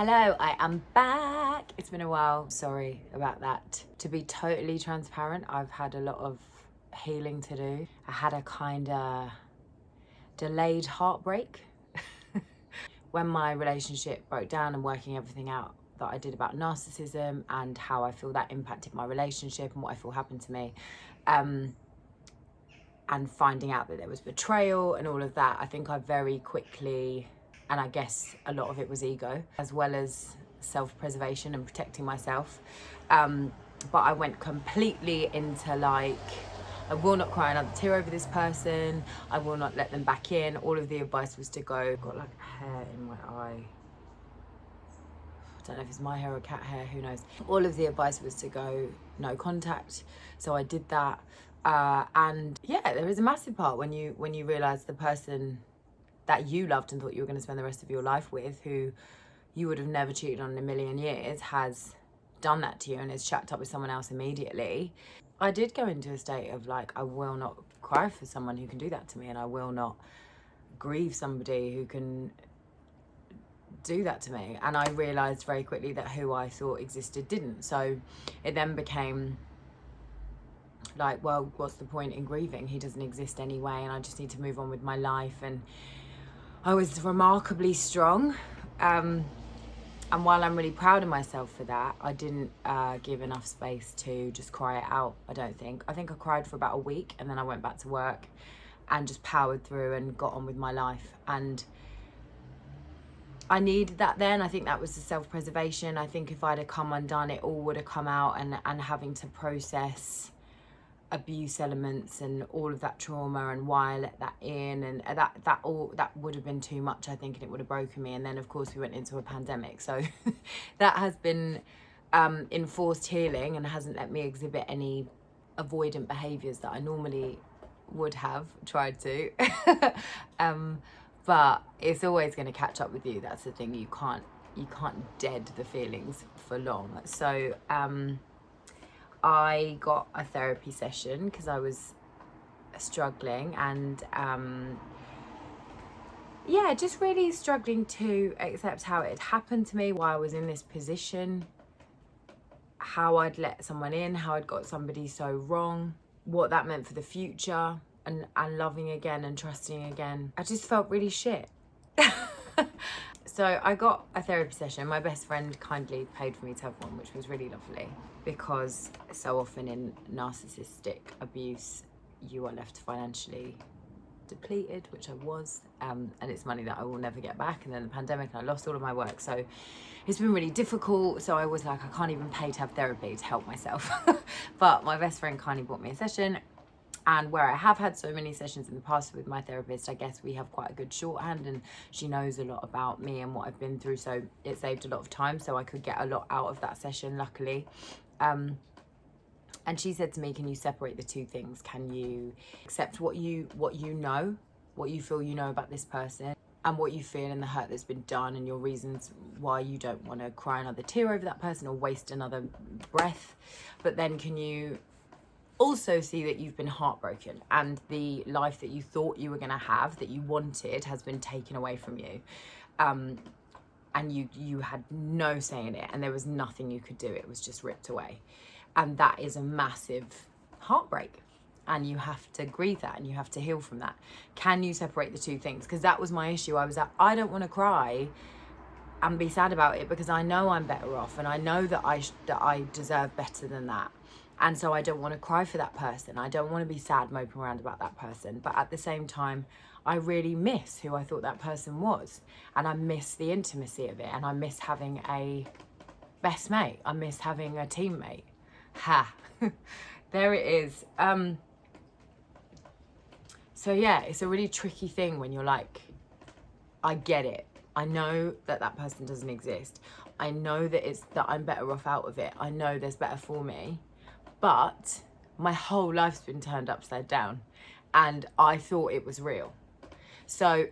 Hello, I am back. It's been a while. Sorry about that. To be totally transparent, I've had a lot of healing to do. I had a kind of delayed heartbreak when my relationship broke down, and working everything out that I did about narcissism and how I feel that impacted my relationship and what I feel happened to me. And finding out that there was betrayal and all of that, I think I very quickly, and I guess a lot of it was ego, as well as self-preservation and protecting myself. But I went completely into like, I will not cry another tear over this person. I will not let them back in. All of the advice was to go, got like hair in my eye. I don't know if it's my hair or cat hair, who knows. All of the advice was to go no contact. So I did that. And yeah, there is a massive part when you realize the person that you loved and thought you were going to spend the rest of your life with, who you would have never cheated on in a million years, has done that to you and is shacked up with someone else immediately. I did go into a state of like, I will not cry for someone who can do that to me, and I will not grieve somebody who can do that to me. And I realized very quickly that who I thought existed didn't. So it then became like, well, what's the point in grieving? He doesn't exist anyway, and I just need to move on with my life. And I was remarkably strong. And while I'm really proud of myself for that, I didn't give enough space to just cry it out, I don't think. I think I cried for about a week, and then I went back to work and just powered through and got on with my life. And I needed that then. I think that was the self-preservation. I think if I'd have come undone, it all would have come out, and having to process abuse elements and all of that trauma and why I let that in, and that would have been too much, I think, and it would have broken me. And then of course we went into a pandemic, so that has been enforced healing and hasn't let me exhibit any avoidant behaviors that I normally would have tried to. But it's always going to catch up with you. That's the thing. You can't dead the feelings for long. So I got a therapy session because I was struggling, and yeah, just really struggling to accept how it had happened to me, why I was in this position, how I'd let someone in, how I'd got somebody so wrong, what that meant for the future, and loving again and trusting again. I just felt really shit. So I got a therapy session. My best friend kindly paid for me to have one, which was really lovely, because so often in narcissistic abuse, you are left financially depleted, which I was, and it's money that I will never get back. And then the pandemic, and I lost all of my work, so it's been really difficult. So I was like, I can't even pay to have therapy to help myself. But my best friend kindly bought me a session. And where I have had so many sessions in the past with my therapist, I guess we have quite a good shorthand, and she knows a lot about me and what I've been through. So it saved a lot of time, so I could get a lot out of that session, luckily. And she said to me, can you separate the two things? Can you accept what you know, what you feel you know about this person, and what you feel and the hurt that's been done, and your reasons why you don't want to cry another tear over that person or waste another breath? But then can you also see that you've been heartbroken, and the life that you thought you were going to have, that you wanted, has been taken away from you, and you had no say in it, and there was nothing you could do. It was just ripped away. And that is a massive heartbreak, and you have to grieve that, and you have to heal from that. Can you separate the two things? Because that was my issue. I was like, I don't want to cry and be sad about it, because I know I'm better off, and I know that I deserve better than that. And so I don't want to cry for that person. I don't want to be sad moping around about that person. But at the same time, I really miss who I thought that person was. And I miss the intimacy of it. And I miss having a best mate. I miss having a teammate. Ha! There it is. So yeah, it's a really tricky thing when you're like, I get it. I know that that person doesn't exist. I know that I'm better off out of it. I know there's better for me. But my whole life's been turned upside down, and I thought it was real. So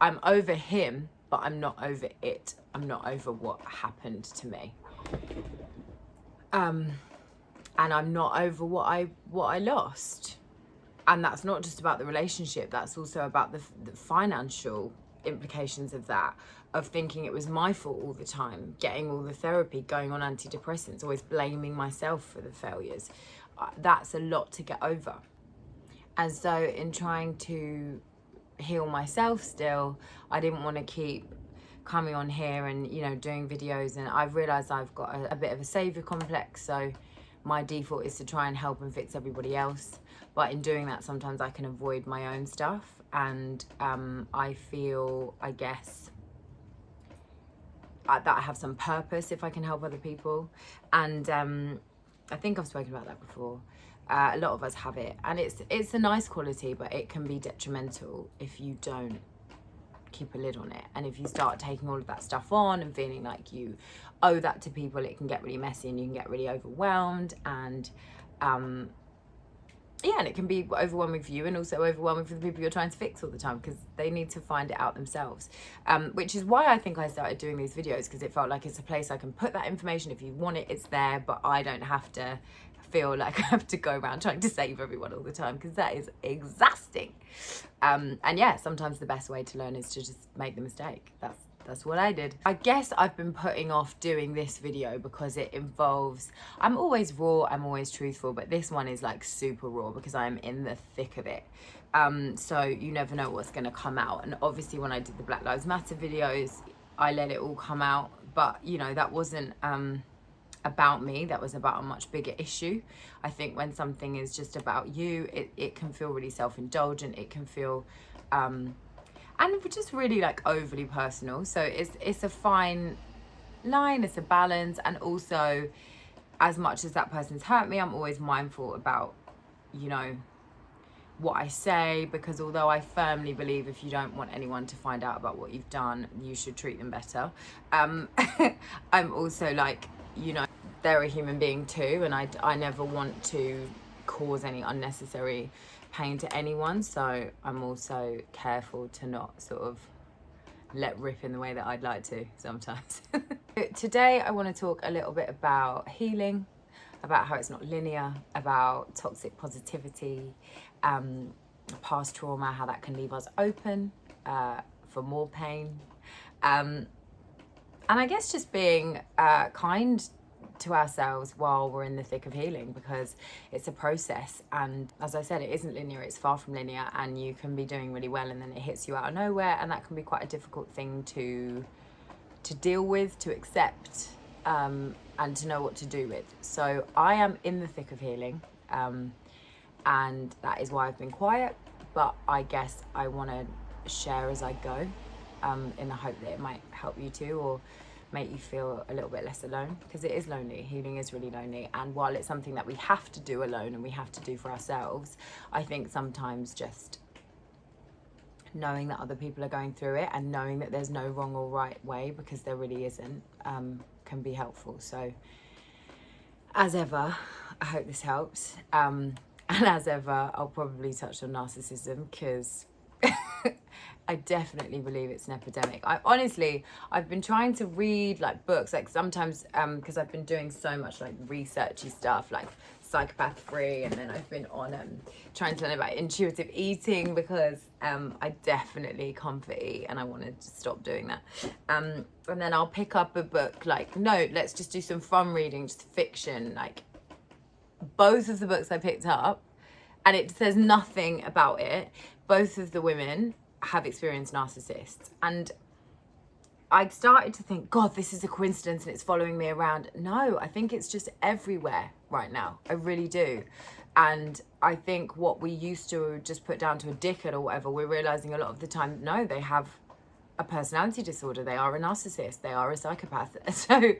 I'm over him, but I'm not over it. I'm not over what happened to me. And I'm not over what I lost. And that's not just about the relationship, that's also about the financial implications of that, of thinking it was my fault all the time, getting all the therapy, going on antidepressants, always blaming myself for the failures. That's a lot to get over. And so in trying to heal myself still, I didn't want to keep coming on here and, you know, doing videos, and I've realized I've got a bit of a savior complex, so my default is to try and help and fix everybody else. But in doing that, sometimes I can avoid my own stuff, and I feel, I guess, that I have some purpose if I can help other people. And I think I've spoken about that before. A lot of us have it, and it's a nice quality, but it can be detrimental if you don't keep a lid on it. And if you start taking all of that stuff on and feeling like you owe that to people, it can get really messy and you can get really overwhelmed, and yeah, and it can be overwhelming for you and also overwhelming for the people you're trying to fix all the time, because they need to find it out themselves, which is why I think I started doing these videos, because it felt like it's a place I can put that information. If you want it, it's there, but I don't have to feel like I have to go around trying to save everyone all the time, because that is exhausting. And yeah, sometimes the best way to learn is to just make the mistake. That's what I did. I guess I've been putting off doing this video because it involves, I'm always raw, I'm always truthful, but this one is like super raw because I'm in the thick of it. So you never know what's gonna come out. And obviously when I did the Black Lives Matter videos, I let it all come out, but you know, that wasn't about me, that was about a much bigger issue. I think when something is just about you, it can feel really self-indulgent, it can feel and just really like overly personal. So it's a fine line, it's a balance. And also, as much as that person's hurt me, I'm always mindful about, you know, what I say, because although I firmly believe if you don't want anyone to find out about what you've done, you should treat them better, I'm also like, you know, they're a human being too, and I never want to cause any unnecessary pain to anyone, so I'm also careful to not sort of let rip in the way that I'd like to sometimes. Today I want to talk a little bit about healing, about how it's not linear, about toxic positivity, past trauma, how that can leave us open for more pain, and I guess just being kind to ourselves while we're in the thick of healing, because it's a process, and as I said, it isn't linear, it's far from linear, and you can be doing really well and then it hits you out of nowhere, and that can be quite a difficult thing to deal with, to accept, and to know what to do with. So I am in the thick of healing, and that is why I've been quiet, but I guess I want to share as I go, in the hope that it might help you too, or make you feel a little bit less alone, because it is lonely. Healing is really lonely, and while it's something that we have to do alone and we have to do for ourselves, I think sometimes just knowing that other people are going through it and knowing that there's no wrong or right way, because there really isn't, can be helpful. So as ever, I hope this helps, and as ever, I'll probably touch on narcissism, because I definitely believe it's an epidemic. I've been trying to read like books, like sometimes, because I've been doing so much like researchy stuff, like Psychopath Free, and then I've been on trying to learn about intuitive eating, because I definitely comfort eat and I wanted to stop doing that. And then I'll pick up a book like, no, let's just do some fun reading, just fiction. Like both of the books I picked up, and it says nothing about it, both of the women have experienced narcissists, and I started to think, God, this is a coincidence and it's following me around. No, I think it's just everywhere right now. I really do. And I think what we used to just put down to a dickhead or whatever, we're realizing a lot of the time, no, they have a personality disorder, they are a narcissist, they are a psychopath. So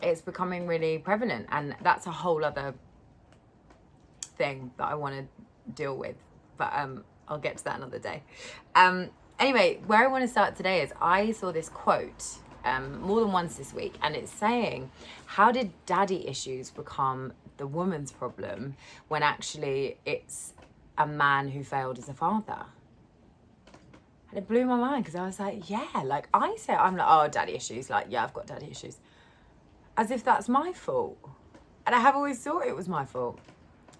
it's becoming really prevalent, and that's a whole other thing that I want to deal with, but I'll get to that another day. Anyway, where I want to start today is I saw this quote more than once this week, and it's saying, how did daddy issues become the woman's problem when actually it's a man who failed as a father? And it blew my mind, because I was like, yeah, like I'm like, oh, daddy issues, like, yeah, I've got daddy issues, as if that's my fault. And I have always thought it was my fault,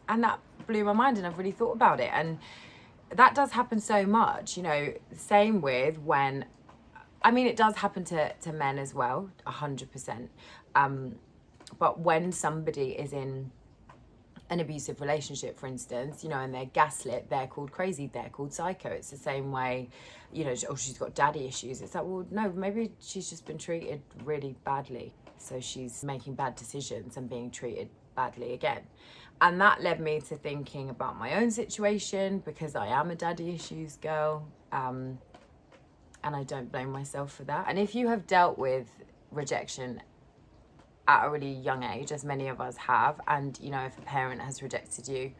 and that blew my mind, and I've really thought about it. And that does happen so much, you know. Same with when, I mean, it does happen to men as well, 100%. But when somebody is in an abusive relationship, for instance, you know, and they're gaslit, they're called crazy, they're called psycho. It's the same way, you know, oh, she's got daddy issues. It's like, well, no, maybe she's just been treated really badly. So she's making bad decisions and being treated badly again. And that led me to thinking about my own situation, because I am a daddy issues girl. And I don't blame myself for that. And if you have dealt with rejection at a really young age, as many of us have, and you know, if a parent has rejected you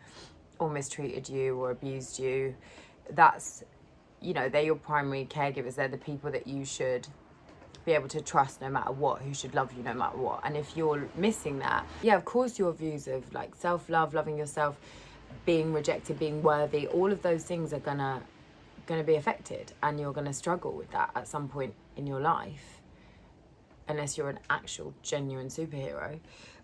or mistreated you or abused you, that's, you know, they're your primary caregivers. They're the people that you should be able to trust no matter what, who should love you no matter what. And if you're missing that, yeah, of course your views of like self-love, loving yourself, being rejected, being worthy, all of those things are gonna be affected, and you're gonna struggle with that at some point in your life, unless you're an actual genuine superhero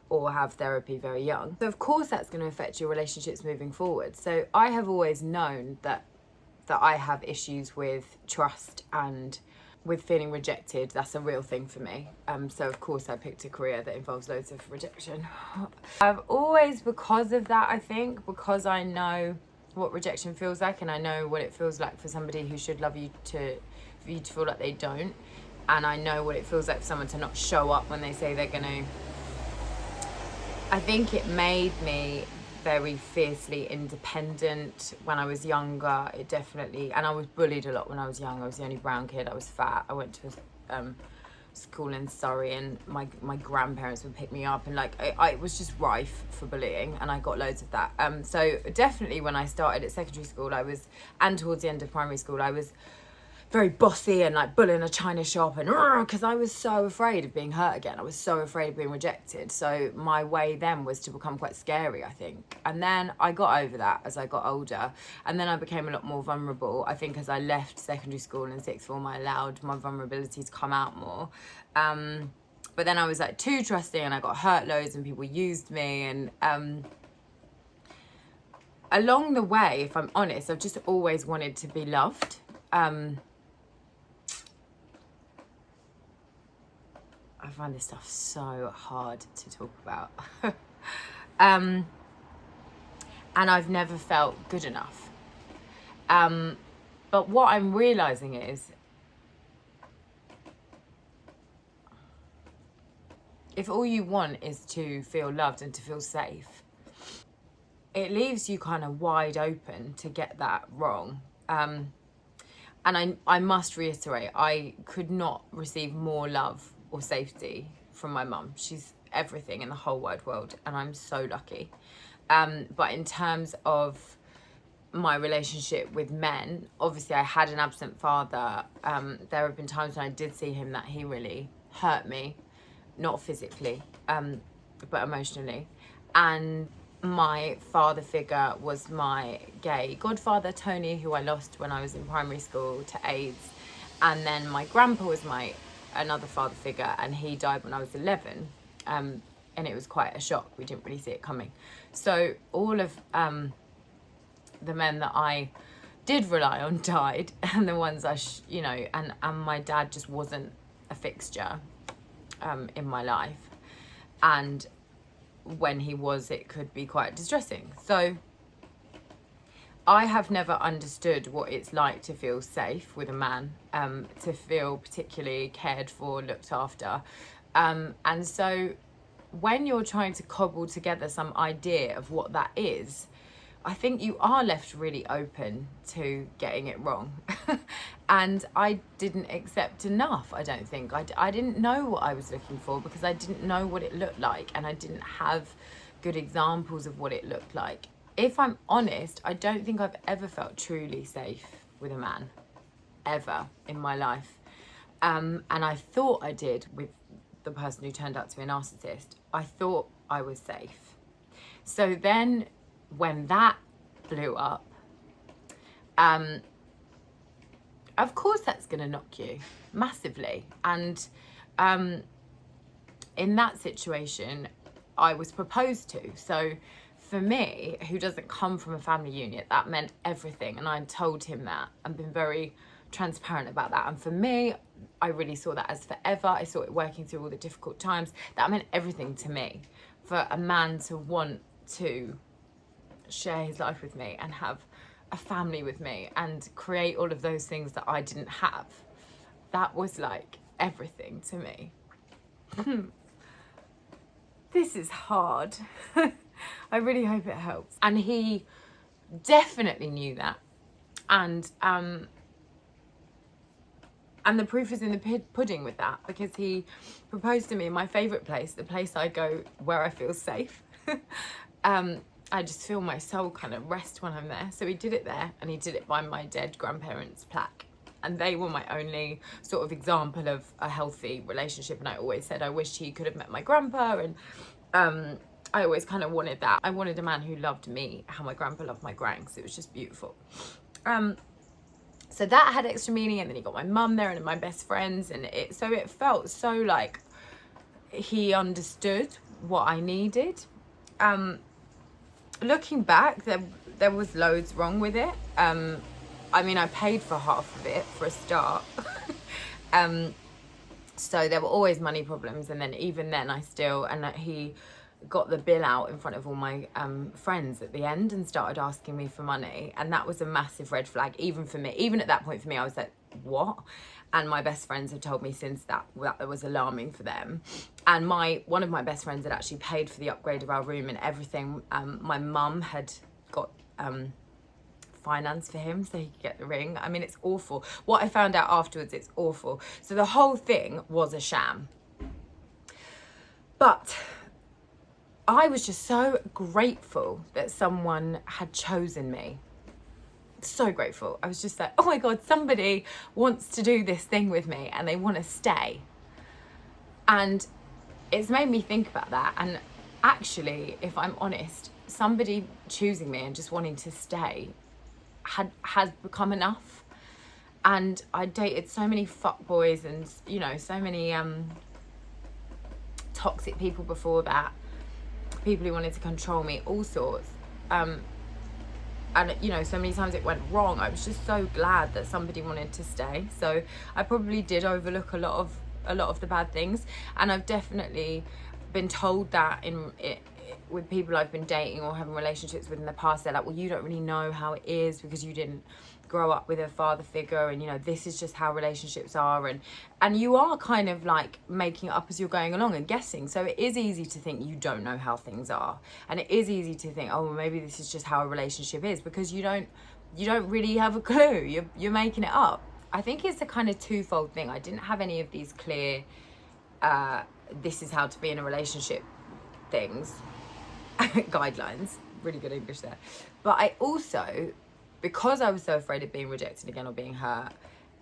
or have therapy very young. So of course that's going to affect your relationships moving forward. So I have always known that I have issues with trust and with feeling rejected. That's a real thing for me. So of course I picked a career that involves loads of rejection. I've always, because of that, I think, because I know what rejection feels like, and I know what it feels like for somebody who should love you for you to feel like they don't. And I know what it feels like for someone to not show up when they say they're gonna. I think it made me very fiercely independent when I was younger. It definitely, and I was bullied a lot when I was young. I was the only brown kid. I was fat. I went to a school in Surrey, and my grandparents would pick me up, and like I was just rife for bullying, and I got loads of that. So definitely when I started at secondary school, and towards the end of primary school, I was very bossy and like bullying a china shop, and because I was so afraid of being hurt again. I was so afraid of being rejected. So my way then was to become quite scary, I think. And then I got over that as I got older, and then I became a lot more vulnerable. I think as I left secondary school in sixth form, I allowed my vulnerability to come out more. But then I was like too trusting, and I got hurt loads, and people used me. And along the way, if I'm honest, I've just always wanted to be loved. I find this stuff so hard to talk about. And I've never felt good enough. But what I'm realizing is, if all you want is to feel loved and to feel safe, it leaves you kind of wide open to get that wrong. And I must reiterate, I could not receive more love or safety from my mum. She's everything in the whole wide world, and I'm so lucky. But in terms of my relationship with men, obviously I had an absent father. There have been times when I did see him that he really hurt me, not physically, but emotionally. And my father figure was my gay godfather, Tony, who I lost when I was in primary school to AIDS. And then my grandpa was another father figure, and he died when I was 11. And it was quite a shock. We didn't really see it coming. So all of the men that I did rely on died, and the ones and my dad just wasn't a fixture in my life. And when he was, it could be quite distressing. So I have never understood what it's like to feel safe with a man, to feel particularly cared for, looked after. And so when you're trying to cobble together some idea of what that is, I think you are left really open to getting it wrong. And I didn't accept enough, I don't think. I didn't know what I was looking for, because I didn't know what it looked like, and I didn't have good examples of what it looked like. If I'm honest, I don't think I've ever felt truly safe with a man, ever in my life. And I thought I did with the person who turned out to be a narcissist. I thought I was safe. So then when that blew up, of course that's going to knock you massively. And in that situation, I was proposed to. So for me, who doesn't come from a family unit, that meant everything. And I told him that and been very transparent about that. And for me, I really saw that as forever. I saw it working through all the difficult times. That meant everything to me. For a man to want to share his life with me and have a family with me and create all of those things that I didn't have, that was like everything to me. This is hard. I really hope it helps. And he definitely knew that. And the proof is in the pudding with that, because he proposed to me in my favourite place, the place I go where I feel safe. I just feel my soul kind of rest when I'm there. So he did it there, and he did it by my dead grandparents' plaque. And they were my only sort of example of a healthy relationship. And I always said I wished he could have met my grandpa. And I always kind of wanted that. I wanted a man who loved me how my grandpa loved my granks. It was just beautiful. So that had extra meaning. And then he got my mum there and my best friends. And it felt so like he understood what I needed. Looking back, there was loads wrong with it. I mean, I paid for half of it for a start. So there were always money problems. And then even then he got the bill out in front of all my friends at the end and started asking me for money. And that was a massive red flag, even for me. Even at that point for me, I was like, what? And my best friends had told me since that was alarming for them. And one of my best friends had actually paid for the upgrade of our room and everything. My mum had got finance for him so he could get the ring. I mean, it's awful. What I found out afterwards, it's awful. So the whole thing was a sham. But I was just so grateful that someone had chosen me. So grateful. I was just like, oh my God, somebody wants to do this thing with me and they want to stay. And it's made me think about that. And actually, if I'm honest, somebody choosing me and just wanting to stay has become enough. And I dated so many fuckboys and, you know, so many toxic people before that. People who wanted to control me, all sorts. And, you know, so many times it went wrong. I was just so glad that somebody wanted to stay. So I probably did overlook a lot of the bad things. And I've definitely been told that with people I've been dating or having relationships with in the past. They're like, well, you don't really know how it is because you didn't grow up with a father figure, and you know, this is just how relationships are, and you are kind of like making it up as you're going along and guessing. So it is easy to think you don't know how things are, and it is easy to think, oh, well, maybe this is just how a relationship is, because you don't really have a clue. You're making it up. I think it's a kind of twofold thing. I didn't have any of these clear this is how to be in a relationship things guidelines. Really good English there. But I also, because I was so afraid of being rejected again or being hurt,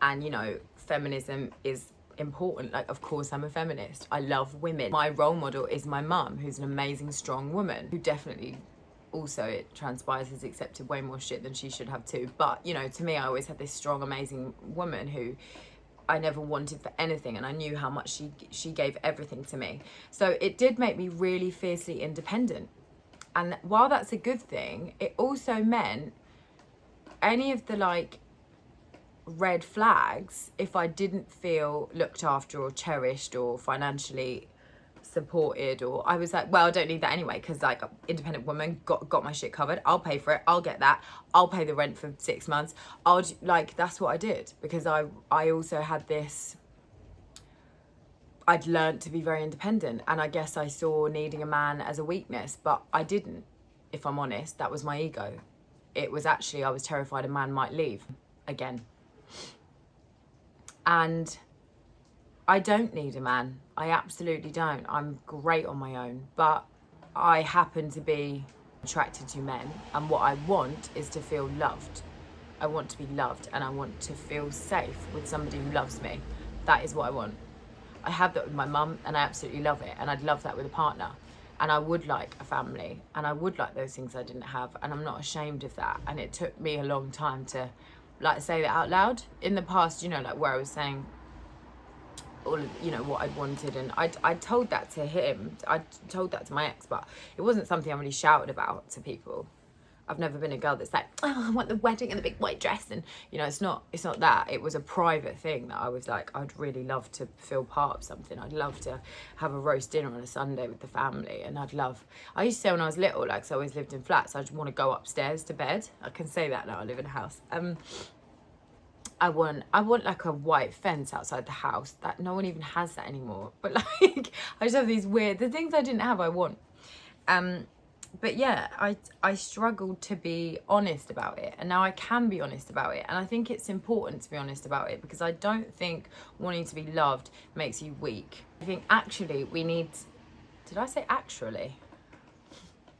and you know, feminism is important. Like, of course I'm a feminist. I love women. My role model is my mum, who's an amazing, strong woman, who definitely also, it transpires, has accepted way more shit than she should have too. But you know, to me, I always had this strong, amazing woman who I never wanted for anything, and I knew how much she gave everything to me. So it did make me really fiercely independent. And while that's a good thing, it also meant any of the like red flags, if I didn't feel looked after or cherished or financially supported, or I was like, well, I don't need that anyway, because like, independent woman, got my shit covered. I'll pay for it. I'll get that. I'll pay the rent for 6 months. That's what I did, because I also had this, I'd learned to be very independent, and I guess I saw needing a man as a weakness, but I didn't, if I'm honest. That was my ego. It was actually, I was terrified a man might leave again. And I don't need a man. I absolutely don't. I'm great on my own, but I happen to be attracted to men, and what I want is to feel loved. I want to be loved, and I want to feel safe with somebody who loves me. That is what I want. I have that with my mum, and I absolutely love it, and I'd love that with a partner, and I would like a family, and I would like those things I didn't have, and I'm not ashamed of that. And it took me a long time to like say that out loud. In the past, you know, like where I was saying, all of, you know, what I'd wanted. And I told that to him. I told that to my ex, but it wasn't something I really shouted about to people. I've never been a girl that's like, oh, I want the wedding and the big white dress. And, you know, it's not that. It was a private thing that I was like, I'd really love to feel part of something. I'd love to have a roast dinner on a Sunday with the family. And I used to say when I was little, like, so I always lived in flats, I just want to go upstairs to bed. I can say that now, I live in a house. I want like a white fence outside the house. That no one even has that anymore. But like, I just have these the things I didn't have, I want. But yeah, I struggled to be honest about it, and now I can be honest about it. And I think it's important to be honest about it, because I don't think wanting to be loved makes you weak. I think actually we need, did I say actually?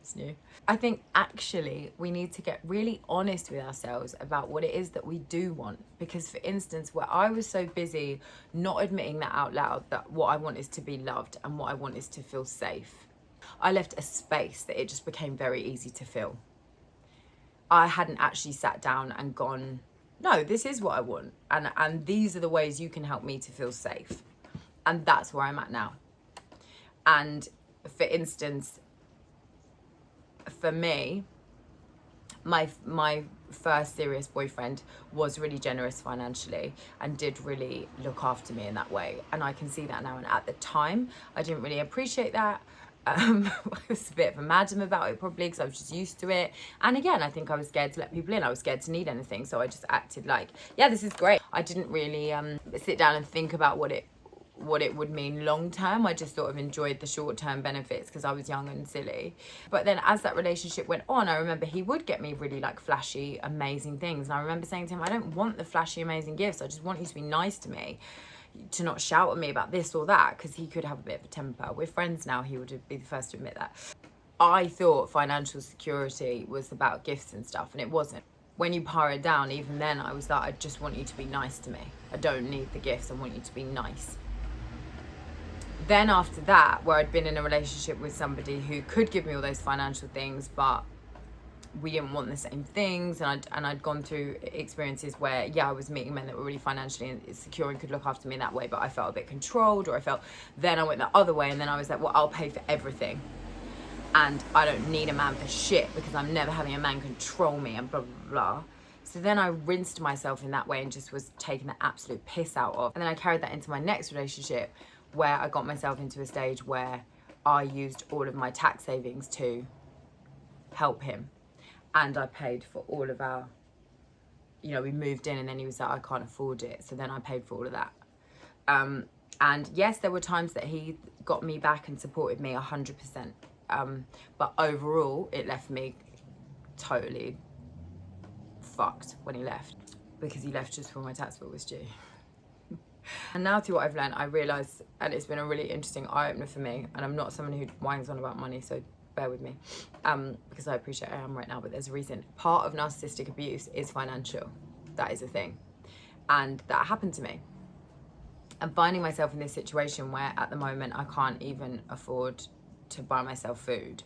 It's new. I think actually we need to get really honest with ourselves about what it is that we do want. Because for instance, where I was so busy not admitting that out loud, that what I want is to be loved and what I want is to feel safe, I left a space that it just became very easy to fill. I hadn't actually sat down and gone, no, this is what I want. And these are the ways you can help me to feel safe. And that's where I'm at now. And for instance, for me, my first serious boyfriend was really generous financially and did really look after me in that way. And I can see that now. And at the time, I didn't really appreciate that. I was a bit of a madam about it probably, because I was just used to it. And again, I think I was scared to let people in. I was scared to need anything. So I just acted like, yeah, this is great. I didn't really sit down and think about what it would mean long term. I just sort of enjoyed the short term benefits because I was young and silly. But then as that relationship went on, I remember he would get me really like flashy, amazing things. And I remember saying to him, I don't want the flashy, amazing gifts. I just want you to be nice to me, to not shout at me about this or that, because he could have a bit of a temper. We're friends now, he would be the first to admit that. I thought financial security was about gifts and stuff, and it wasn't. When you pare it down, even then I was like, I just want you to be nice to me. I don't need the gifts, I want you to be nice. Then after that, where I'd been in a relationship with somebody who could give me all those financial things, but we didn't want the same things, and I'd gone through experiences where, yeah, I was meeting men that were really financially secure and could look after me in that way, but I felt a bit controlled, or then I went the other way, and then I was like, well, I'll pay for everything, and I don't need a man for shit, because I'm never having a man control me, and blah, blah, blah. So then I rinsed myself in that way and just was taking the absolute piss out of. And then I carried that into my next relationship, where I got myself into a stage where I used all of my tax savings to help him. And I paid for all of our, you know, we moved in and then he was like, I can't afford it. So then I paid for all of that. And yes, there were times that he got me back and supported me 100%. But overall, it left me totally fucked when he left, because he left just before my tax bill was due. And now through what I've learned, I realise, and it's been a really interesting eye-opener for me, and I'm not someone who whines on about money, so bear with me, because I appreciate I am right now, but there's a reason. Part of narcissistic abuse is financial. That is a thing. And that happened to me. I'm finding myself in this situation where at the moment I can't even afford to buy myself food.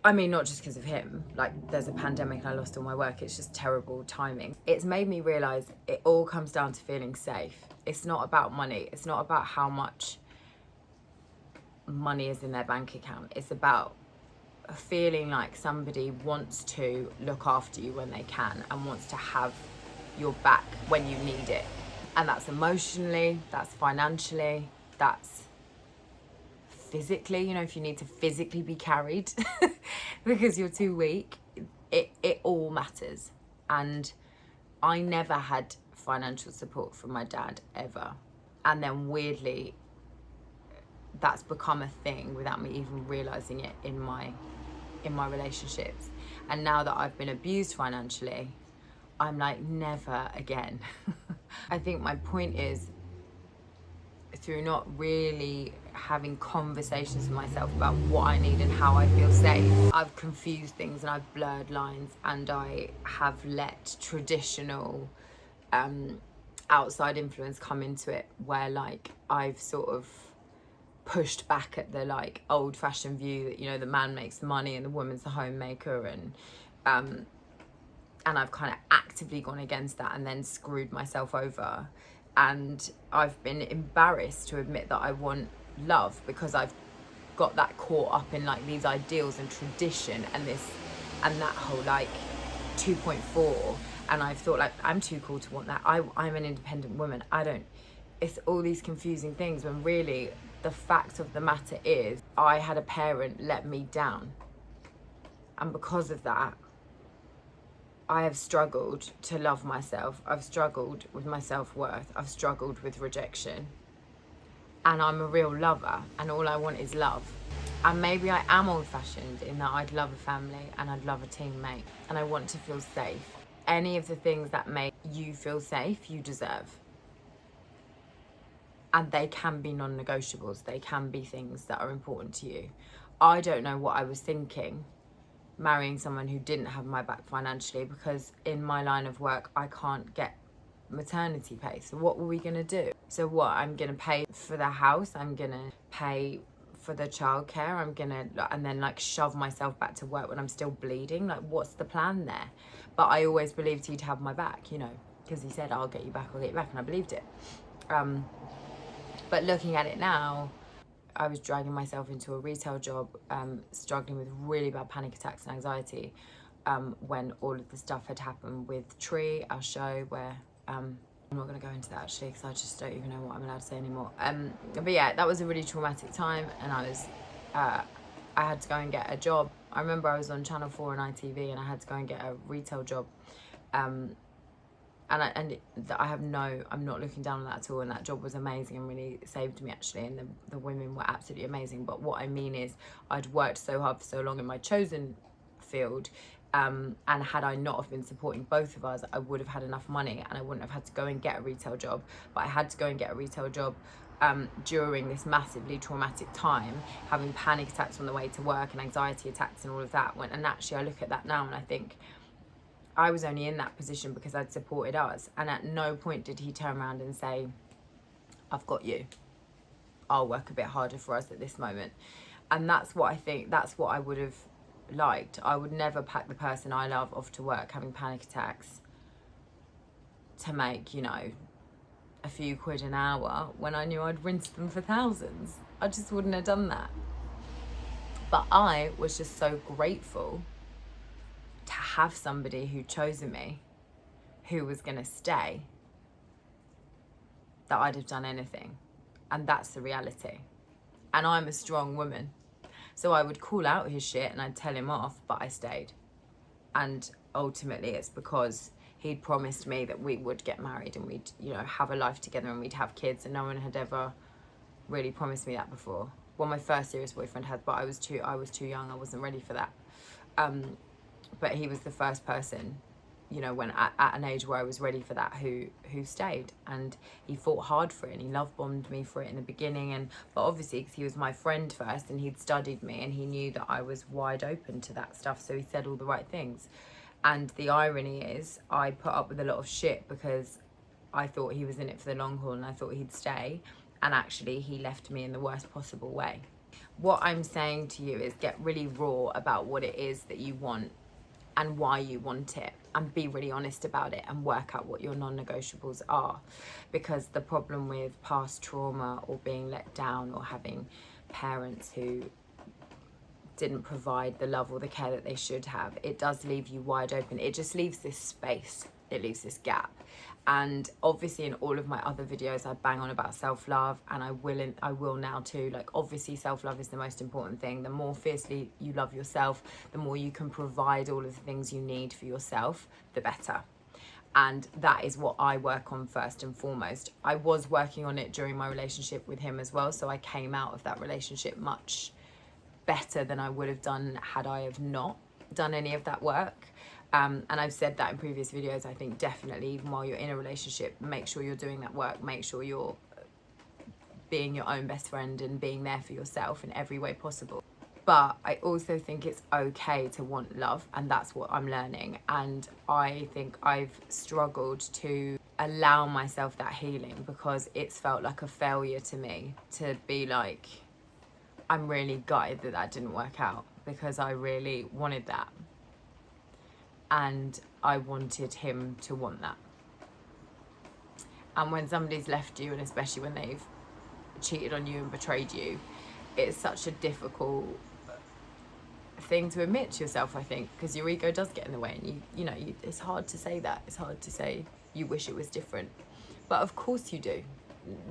I mean, not just because of him, like there's a pandemic and I lost all my work, it's just terrible timing. It's made me realise it all comes down to feeling safe. It's not about money, it's not about how much money is in their bank account. It's about feeling like somebody wants to look after you when they can and wants to have your back when you need it. And that's emotionally, that's financially, that's physically, you know, if you need to physically be carried because you're too weak, it all matters. And I never had financial support from my dad ever. And then weirdly, that's become a thing without me even realizing it in my relationships. And now that I've been abused financially, I'm like, never again. I think my point is, through not really having conversations with myself about what I need and how I feel safe, I've confused things and I've blurred lines, and I have let traditional outside influence come into it, where like I've sort of pushed back at the like old-fashioned view that, you know, the man makes money and the woman's the homemaker, and I've kind of actively gone against that and then screwed myself over. And I've been embarrassed to admit that I want love, because I've got that caught up in like these ideals and tradition and this and that whole like 2.4, and I've thought like I'm too cool to want that. I'm an independent woman. I don't. It's all these confusing things, when really the fact of the matter is I had a parent let me down, and because of that I have struggled to love myself. I've struggled with my self-worth. I've struggled with rejection. And I'm a real lover, and all I want is love. And maybe I am old-fashioned in that I'd love a family and I'd love a teammate, and I want to feel safe. Any of the things that make you feel safe, you deserve. And they can be non-negotiables. They can be things that are important to you. I don't know what I was thinking marrying someone who didn't have my back financially, because in my line of work I can't get maternity pay. So what were we gonna do? So what, I'm gonna pay for the house, I'm gonna pay for the childcare, I'm gonna, and then like shove myself back to work when I'm still bleeding? Like, what's the plan there? But I always believed he'd have my back, you know, because he said, I'll get you back, I'll get you back, and I believed it. But looking at it now, I was dragging myself into a retail job, struggling with really bad panic attacks and anxiety, when all of the stuff had happened with Tree, our show, where I'm not going to go into that actually, because I just don't even know what I'm allowed to say anymore. But yeah, that was a really traumatic time, and I had to go and get a job. I remember I was on Channel 4 and ITV, and I had to go and get a retail job. I'm not looking down on that at all, and that job was amazing and really saved me actually, and the women were absolutely amazing. But what I mean is, I'd worked so hard for so long in my chosen field, and had I not have been supporting both of us, I would have had enough money and I wouldn't have had to go and get a retail job. But I had to go and get a retail job during this massively traumatic time, having panic attacks on the way to work and anxiety attacks and all of that. And actually I look at that now and I think, I was only in that position because I'd supported us, and at no point did he turn around and say, I've got you, I'll work a bit harder for us at this moment. And that's what I think, that's what I would have liked. I would never pack the person I love off to work having panic attacks to make, you know, a few quid an hour when I knew I'd rinse them for thousands. I just wouldn't have done that. But I was just so grateful to have somebody who'd chosen me, who was going to stay, that I'd have done anything. And that's the reality. And I'm a strong woman, so I would call out his shit and I'd tell him off, but I stayed. And ultimately it's because he'd promised me that we would get married and we'd, you know, have a life together and we'd have kids, and no one had ever really promised me that before. Well, my first serious boyfriend had, but I was too young, I wasn't ready for that. But he was the first person, you know, when at an age where I was ready for that, who stayed, and he fought hard for it, and he love bombed me for it in the beginning, but obviously because he was my friend first and he'd studied me and he knew that I was wide open to that stuff, so he said all the right things. And the irony is, I put up with a lot of shit because I thought he was in it for the long haul and I thought he'd stay, and actually he left me in the worst possible way. What I'm saying to you is, get really raw about what it is that you want and why you want it, and be really honest about it and work out what your non-negotiables are. Because the problem with past trauma or being let down or having parents who didn't provide the love or the care that they should have, it does leave you wide open. It just leaves this space, it leaves this gap. And obviously in all of my other videos I bang on about self-love, and I will now too. Like, obviously self-love is the most important thing. The more fiercely you love yourself, the more you can provide all of the things you need for yourself, the better. And that is what I work on first and foremost. I was working on it during my relationship with him as well, so I came out of that relationship much better than I would have done had I have not done any of that work. And I've said that in previous videos. I think definitely, even while you're in a relationship, make sure you're doing that work. Make sure you're being your own best friend and being there for yourself in every way possible. But I also think it's okay to want love, and that's what I'm learning. And I think I've struggled to allow myself that healing, because it's felt like a failure to me to be like, I'm really gutted that didn't work out, because I really wanted that. And I wanted him to want that. And when somebody's left you, and especially when they've cheated on you and betrayed you, it's such a difficult thing to admit to yourself, I think, because your ego does get in the way, and it's hard to say that. It's hard to say you wish it was different, but of course you do.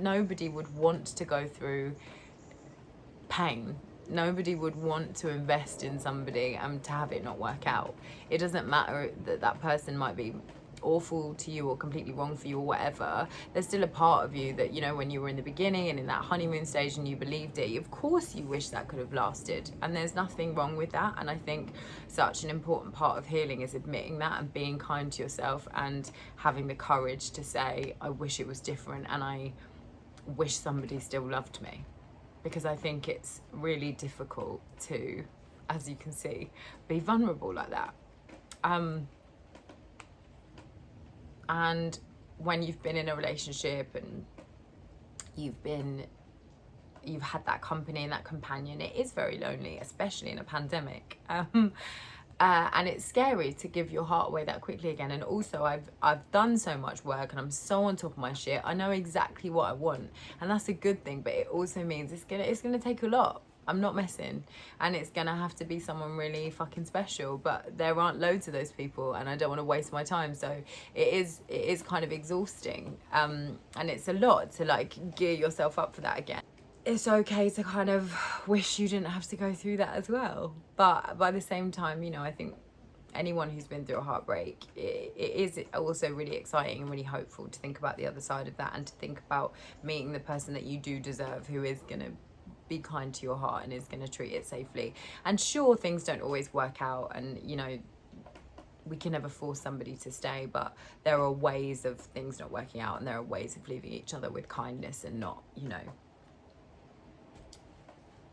Nobody would want to go through pain. Nobody would want to invest in somebody and to have it not work out. It doesn't matter that that person might be awful to you or completely wrong for you or whatever. There's still a part of you that, when you were in the beginning and in that honeymoon stage and you believed it, of course you wish that could have lasted, and there's nothing wrong with that. And I think such an important part of healing is admitting that and being kind to yourself and having the courage to say, I wish it was different and I wish somebody still loved me. Because I think it's really difficult to, as you can see, be vulnerable like that. And when you've been in a relationship and you've had that company and that companion, it is very lonely, especially in a pandemic. And it's scary to give your heart away that quickly again. And also I've done so much work and I'm so on top of my shit. I know exactly what I want, and that's a good thing, but it also means it's gonna take a lot. I'm not messing, and it's gonna have to be someone really fucking special, but there aren't loads of those people, and I don't want to waste my time. So it is kind of exhausting, and it's a lot to like gear yourself up for that again. It's okay to kind of wish you didn't have to go through that as well, but by the same time, I think anyone who's been through a heartbreak, it is also really exciting and really hopeful to think about the other side of that, and to think about meeting the person that you do deserve, who is gonna be kind to your heart and is going to treat it safely. And sure, things don't always work out, and we can never force somebody to stay, but there are ways of things not working out, and there are ways of leaving each other with kindness and not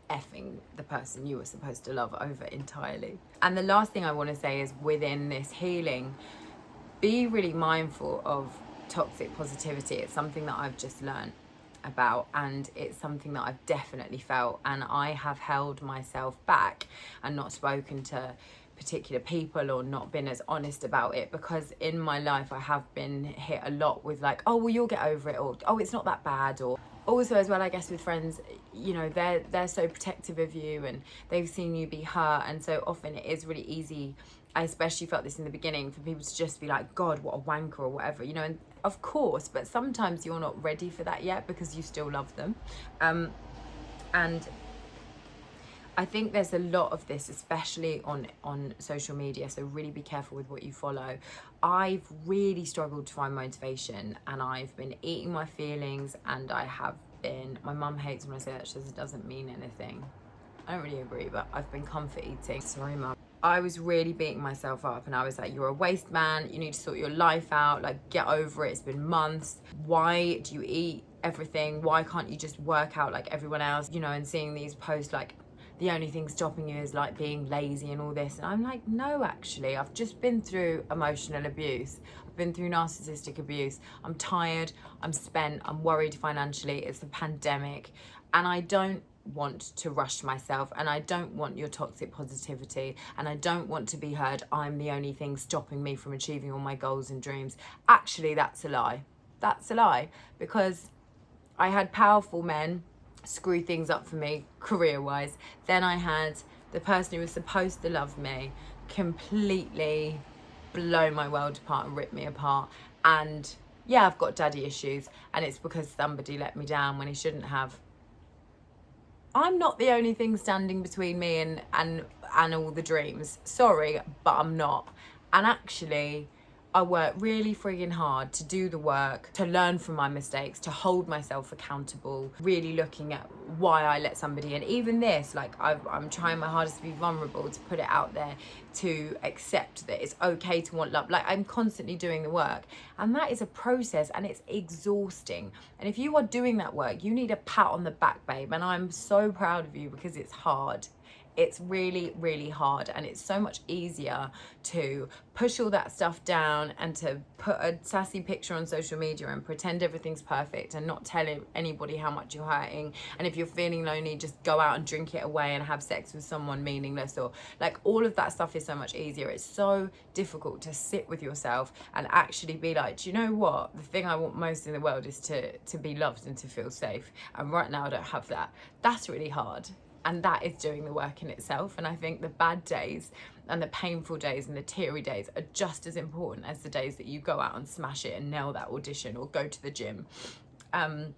effing the person you were supposed to love over entirely. And the last thing I want to say is, within this healing, be really mindful of toxic positivity. It's something that I've just learned about, and it's something that I've definitely felt, and I have held myself back and not spoken to particular people or not been as honest about it, because in my life I have been hit a lot with like, oh well, you'll get over it, or oh, it's not that bad. Or also as well, I guess with friends, they're so protective of you and they've seen you be hurt, and so often it is really easy, I especially felt this in the beginning, for people to just be like, God, what a wanker, or whatever, and of course, but sometimes you're not ready for that yet because you still love them. And I think there's a lot of this, especially on social media, so really be careful with what you follow. I've really struggled to find motivation, and I've been eating my feelings, and my mum hates when I say that, she says it doesn't mean anything. I don't really agree, but I've been comfort eating. Sorry, mum. I was really beating myself up, and I was like, you're a waste man, you need to sort your life out, like get over it, it's been months. Why do you eat everything? Why can't you just work out like everyone else? And seeing these posts like, the only thing stopping you is like being lazy and all this. And I'm like, no, actually, I've just been through emotional abuse. I've been through narcissistic abuse. I'm tired, I'm spent, I'm worried financially. It's the pandemic, and I don't want to rush myself, and I don't want your toxic positivity, and I don't want to be heard I'm the only thing stopping me from achieving all my goals and dreams. Actually, that's a lie. That's a lie, because I had powerful men screw things up for me career-wise. Then I had the person who was supposed to love me completely blow my world apart and rip me apart. And yeah, I've got daddy issues, and it's because somebody let me down when he shouldn't have. I'm not the only thing standing between me and all the dreams. Sorry, but I'm not. And actually, I work really friggin' hard to do the work, to learn from my mistakes, to hold myself accountable, really looking at why I let somebody in. Even this, like I'm trying my hardest to be vulnerable, to put it out there, to accept that it's okay to want love. Like I'm constantly doing the work, and that is a process, and it's exhausting. And if you are doing that work, you need a pat on the back, babe. And I'm so proud of you, because it's hard. It's really, really hard, and it's so much easier to push all that stuff down and to put a sassy picture on social media and pretend everything's perfect and not tell anybody how much you're hurting. And if you're feeling lonely, just go out and drink it away and have sex with someone meaningless, or like all of that stuff is so much easier. It's so difficult to sit with yourself and actually be like, do you know what? The thing I want most in the world is to be loved and to feel safe. And right now I don't have that. That's really hard. And that is doing the work in itself. And I think the bad days and the painful days and the teary days are just as important as the days that you go out and smash it and nail that audition or go to the gym. And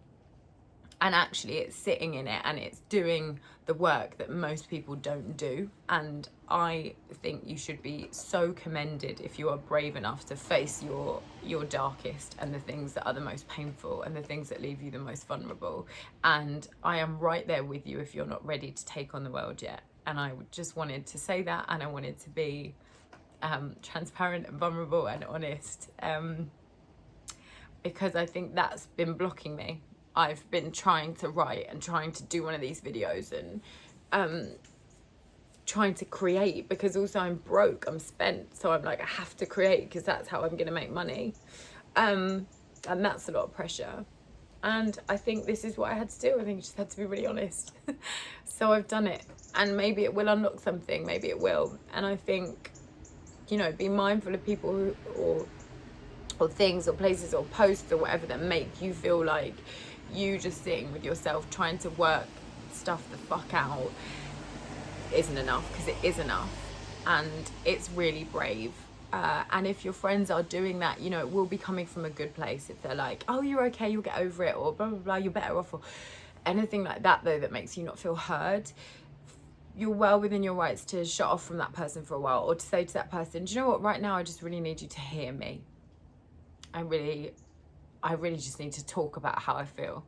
actually it's sitting in it and it's doing the work that most people don't do. And I think you should be so commended if you are brave enough to face your darkest and the things that are the most painful and the things that leave you the most vulnerable. And I am right there with you if you're not ready to take on the world yet. And I just wanted to say that, and I wanted to be transparent and vulnerable and honest, because I think that's been blocking me. I've been trying to write and trying to do one of these videos and trying to create, because also I'm broke, I'm spent, so I'm like, I have to create because that's how I'm gonna make money, and that's a lot of pressure. And I think this is what I had to do. I think I just had to be really honest. So I've done it, and maybe it will unlock something, maybe it will. And I think, you know, be mindful of people who, or things or places or posts or whatever that make you feel like you just sitting with yourself trying to work stuff the fuck out isn't enough, because it is enough, and it's really brave. And if your friends are doing that, you know, it will be coming from a good place. If they're like, oh, you're okay, you'll get over it, or blah blah blah, you're better off, or anything like that though that makes you not feel heard, you're well within your rights to shut off from that person for a while, or to say to that person, do you know what, right now I just really need you to hear me. I really just need to talk about how I feel,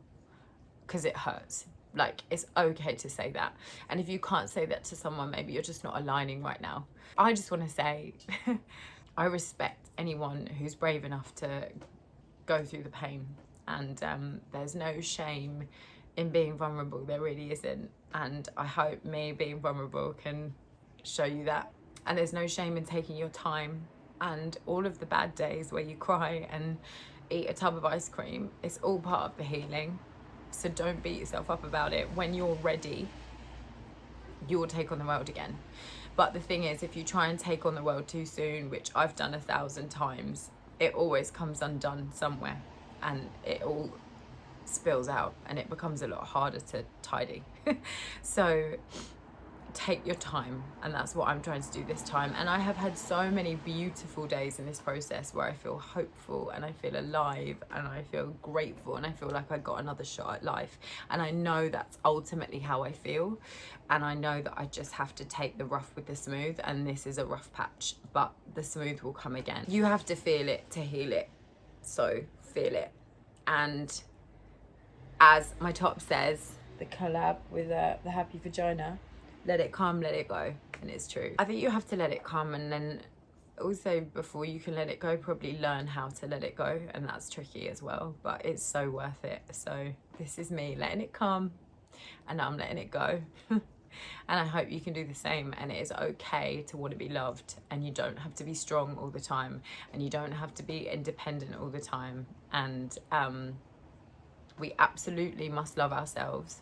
because it hurts. Like, it's okay to say that. And if you can't say that to someone, maybe you're just not aligning right now. I just want to say, I respect anyone who's brave enough to go through the pain. And there's no shame in being vulnerable. There really isn't. And I hope me being vulnerable can show you that. And there's no shame in taking your time. And all of the bad days where you cry and eat a tub of ice cream, it's all part of the healing. So don't beat yourself up about it. When you're ready, you will take on the world again. But the thing is, if you try and take on the world too soon, which I've done 1,000 times, it always comes undone somewhere, and it all spills out and it becomes a lot harder to tidy. So take your time, and that's what I'm trying to do this time. And I have had so many beautiful days in this process where I feel hopeful and I feel alive and I feel grateful and I feel like I got another shot at life. And I know that's ultimately how I feel, and I know that I just have to take the rough with the smooth, and this is a rough patch, but the smooth will come again. You have to feel it to heal it, so feel it. And as my top says, the collab with the Happy Vagina, let it come, let it go. And it's true. I think you have to let it come, and then also before you can let it go, probably learn how to let it go, and that's tricky as well, but it's so worth it. So this is me letting it come, and I'm letting it go. And I hope you can do the same. And it is okay to want to be loved, and you don't have to be strong all the time, and you don't have to be independent all the time. And we absolutely must love ourselves,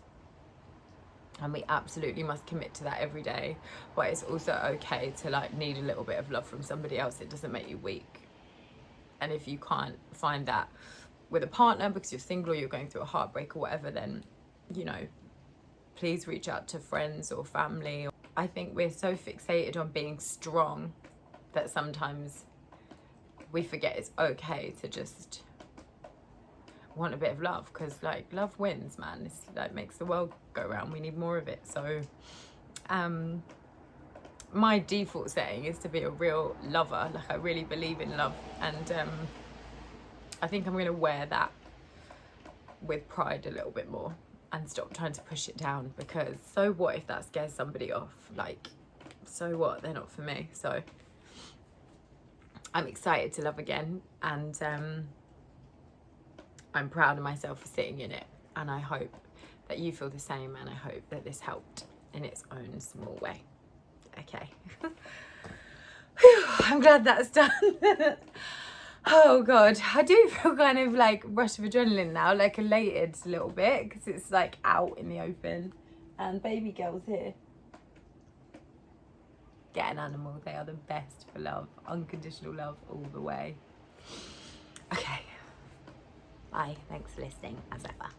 and we absolutely must commit to that every day. But it's also okay to like need a little bit of love from somebody else. It doesn't make you weak. And if you can't find that with a partner because you're single or you're going through a heartbreak or whatever, then, you know, please reach out to friends or family. I think we're so fixated on being strong that sometimes we forget it's okay to just want a bit of love, because like love wins, man. It's like makes the world go round. We need more of it. So my default setting is to be a real lover. Like, I really believe in love, and I think I'm going to wear that with pride a little bit more and stop trying to push it down, because so what if that scares somebody off? Like, so what? They're not for me. So I'm excited to love again, and I'm proud of myself for sitting in it, and I hope that you feel the same, and I hope that this helped. in its own small way. Okay. Whew, I'm glad that's done. Oh God, I do feel kind of like rush of adrenaline now, like elated a little bit, because it's like out in the open and baby girl's here. Get an animal, they are the best for love, unconditional love all the way. Okay, bye, thanks for listening as ever.